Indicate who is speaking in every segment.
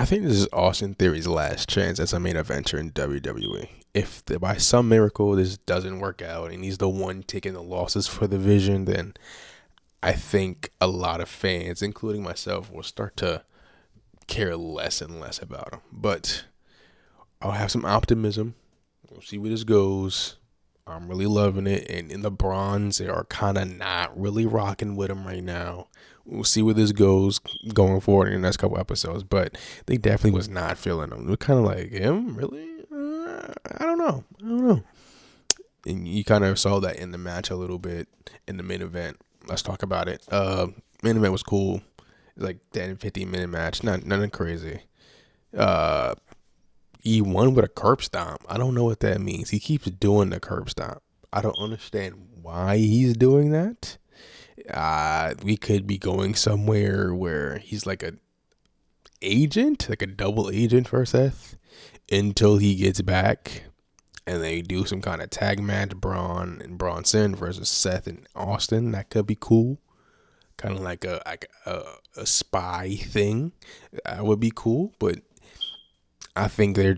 Speaker 1: I think this is Austin Theory's last chance as a main eventer in WWE. If by some miracle this doesn't work out and he's the one taking the losses for the Vision, then I think a lot of fans, including myself, will start to care less and less about him. But I'll have some optimism. We'll see where this goes. I'm really loving it. And in the bronze, they are kind of not really rocking with him right now. We'll see where this goes going forward in the next couple episodes. But they definitely was not feeling him. They're kind of like, him? Really? I don't know. And you kind of saw that in the match a little bit in the main event. Let's talk about it. Main event was cool. It was like 10, 15-minute match. Nothing crazy. He won with a curb stomp. I don't know what that means. He keeps doing the curb stomp. I don't understand why he's doing that. We could be going somewhere where he's like a agent, like a double agent for Seth, until he gets back, and they do some kind of tag match, Braun and Bronson versus Seth and Austin. That could be cool. Kind of like a spy thing. That would be cool, but I think they're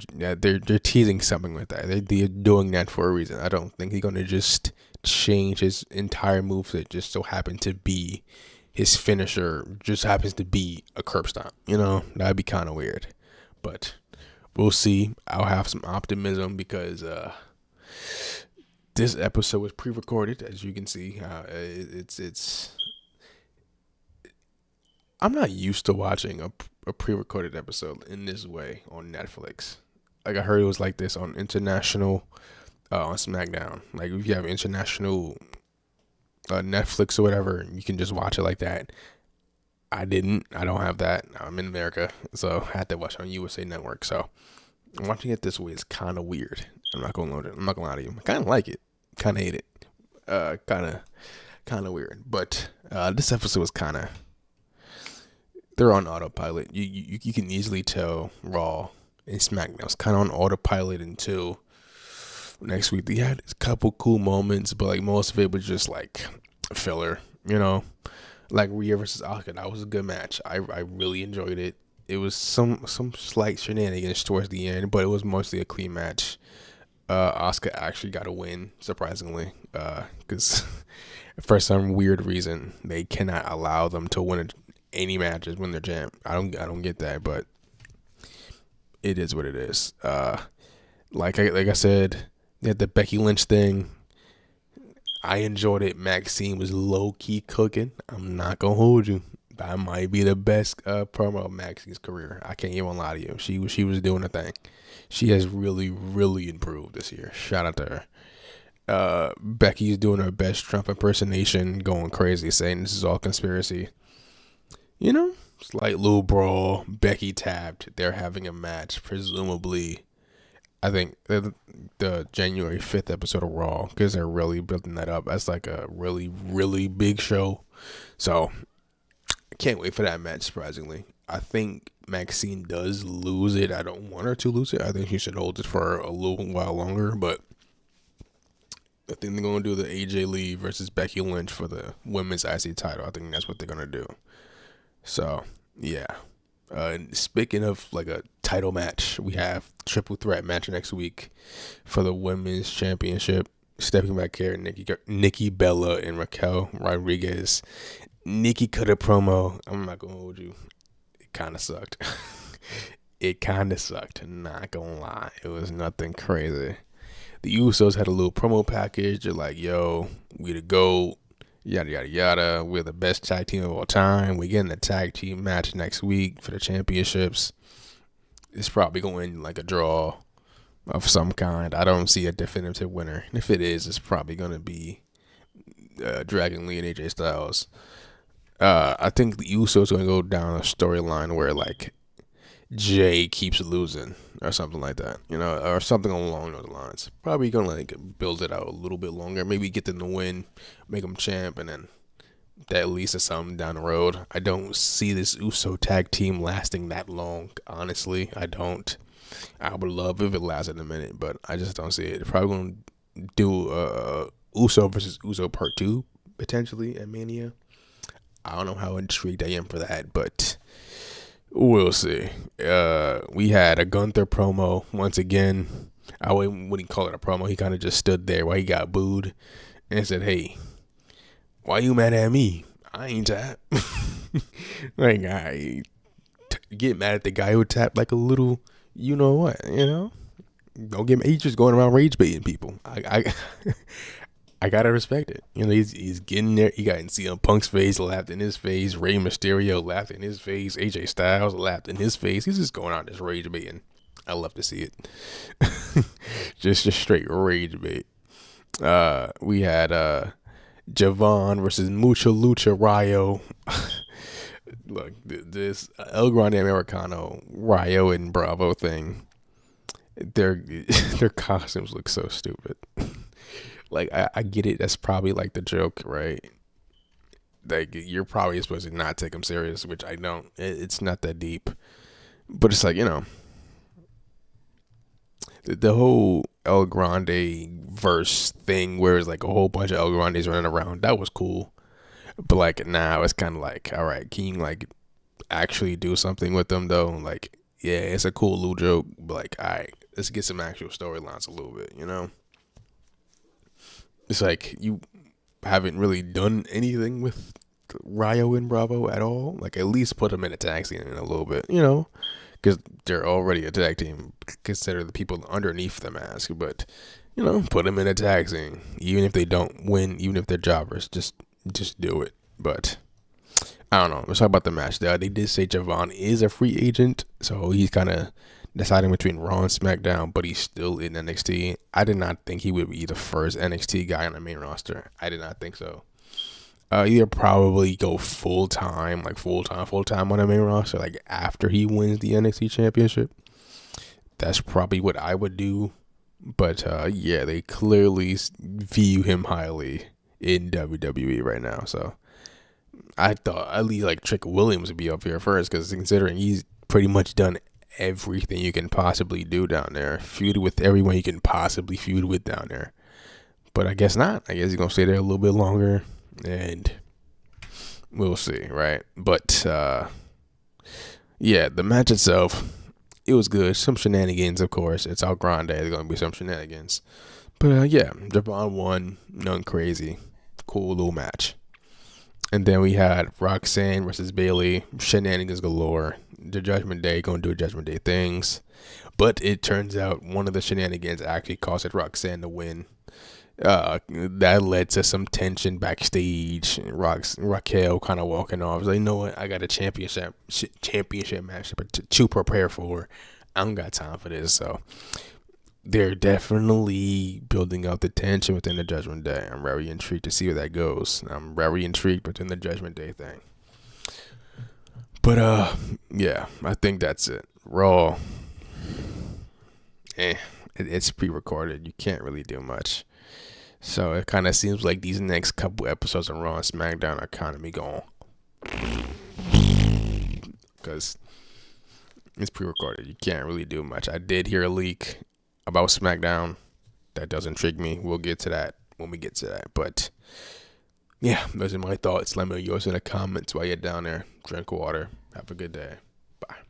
Speaker 1: teasing something with that. They're doing that for a reason. I don't think he's gonna just change his entire moveset just so happen to be his finisher. Just happens to be a curb stomp. That'd be kind of weird. But we'll see. I'll have some optimism because this episode was pre-recorded, as you can see. It's. I'm not used to watching a pre-recorded episode in this way on Netflix. Like I heard it was like this on international, on SmackDown. Like if you have international Netflix or whatever, you can just watch it like that. I didn't. I don't have that. I'm in America, so I had to watch it on USA Network. So watching it this way is kind of weird. I'm not gonna lie to you. I kind of like it. Kind of hate it. Kind of weird. But this episode was kind of. They're on autopilot. You can easily tell Raw and SmackDown was kind of on autopilot until next week. They had a couple cool moments, but like most of it was just like filler. Like Rhea versus Asuka. That was a good match. I really enjoyed it. It was some slight shenanigans towards the end, but it was mostly a clean match. Asuka actually got a win, surprisingly, because for some weird reason they cannot allow them to win any matches when they're champ. I don't get that, but it is what it is. Like I said, they had the Becky Lynch thing. I enjoyed it. Maxine was low key cooking. I'm not gonna hold you. That might be the best promo of Maxine's career. I can't even lie to you. She was doing a thing. She has really, really improved this year. Shout out to her. Becky's doing her best Trump impersonation, going crazy, saying this is all conspiracy. Slight little brawl. Becky tapped. They're having a match, presumably. I think the January 5th episode of Raw, because they're really building that up. That's like a really, really big show. So, I can't wait for that match, surprisingly. I think Maxine does lose it. I don't want her to lose it. I think she should hold it for a little while longer, but I think they're going to do the AJ Lee versus Becky Lynch for the women's IC title. I think that's what they're going to do. So, yeah. Speaking of like a title match, we have triple threat match next week for the women's championship. Stepping back here, Nikki Bella and Raquel Rodriguez. Nikki cut a promo. I'm not gonna hold you. It kind of sucked. Not gonna lie. It was nothing crazy. The Usos had a little promo package. They're like, "Yo, we the GOAT. Yada, yada, yada. We're the best tag team of all time. We're getting a tag team match next week for the championships." It's probably going like a draw of some kind. I don't see a definitive winner. If it is, it's probably going to be Dragon Lee and AJ Styles. I think the Usos going to go down a storyline where like Jay keeps losing or something like that, or something along those lines. Probably gonna like build it out a little bit longer, maybe get them to win, make them champ, and then that leads to something down the road. I don't see this Uso tag team lasting that long, honestly. I don't. I would love if it lasted a minute, but I just don't see it. They're probably gonna do Uso versus Uso Part 2 potentially at Mania. I don't know how intrigued I am for that, but we'll see. We had a Gunther promo once again. I wouldn't call it a promo. He kind of just stood there while he got booed and said, "Hey, why you mad at me? I ain't tap." Like, I get mad at the guy who tapped like a little, you know what, you know? Don't get me. He's just going around rage baiting people. I gotta respect it. You know, he's getting there. He got in CM Punk's face, laughed in his face. Rey Mysterio laughed in his face. AJ Styles laughed in his face. He's just going on this rage baiting. I love to see it. just straight rage bait. We had Javon versus Mucha Lucha Rayo. Look, this El Grande Americano Rayo and Bravo thing. Their costumes look so stupid. Like, I get it. That's probably like the joke, right? Like, you're probably supposed to not take them serious, which I don't. It's not that deep, but it's like, you know, the whole El Grande verse thing, where it's like a whole bunch of El Grandes running around. That was cool, but like now it's kind of like, all right, can you like actually do something with them though? Like, yeah, it's a cool little joke, but like, all right, let's get some actual storylines a little bit, you know? It's like you haven't really done anything with Rayo and Bravo at all. Like, at least put them in a tag scene in a little bit, you know? Because they're already a tag team. Consider the people underneath the mask, but, you know, put them in a tag scene. Even if they don't win, even if they're jobbers, just do it. But I don't know. Let's talk about the match. They did say Javon is a free agent, so he's kind of deciding between Raw and SmackDown, but he's still in NXT. I did not think he would be the first NXT guy on the main roster. I did not think so. Either probably go full time on the main roster, like after he wins the NXT championship. That's probably what I would do. But yeah, they clearly view him highly in WWE right now. So I thought at least like Trick Williams would be up here first, because considering he's pretty much done everything you can possibly do down there, feud with everyone you can possibly feud with down there. But I guess not. I guess he's gonna stay there a little bit longer, and we'll see, right? But yeah, the match itself, it was good. Some shenanigans, of course. It's El Grande. There's gonna be some shenanigans, but yeah, Javon won. Nothing crazy. Cool little match. And then we had Roxanne versus Bayley. Shenanigans galore. The Judgment Day gonna do Judgment Day things, but it turns out one of the shenanigans actually caused Roxanne to win. That led to some tension backstage. Raquel kind of walking off. Like, you know what? I got a championship match to prepare for. I don't got time for this. So they're definitely building up the tension within the Judgment Day. I'm very intrigued to see where that goes. I'm very intrigued within the Judgment Day thing. But yeah, I think that's it. Raw, it's pre-recorded. You can't really do much. So it kind of seems like these next couple episodes of Raw and SmackDown are kind of me going, because it's pre-recorded. You can't really do much. I did hear a leak about SmackDown. That does intrigue me. We'll get to that when we get to that. But yeah, those are my thoughts. Let me know yours in the comments while you're down there. Drink water. Have a good day.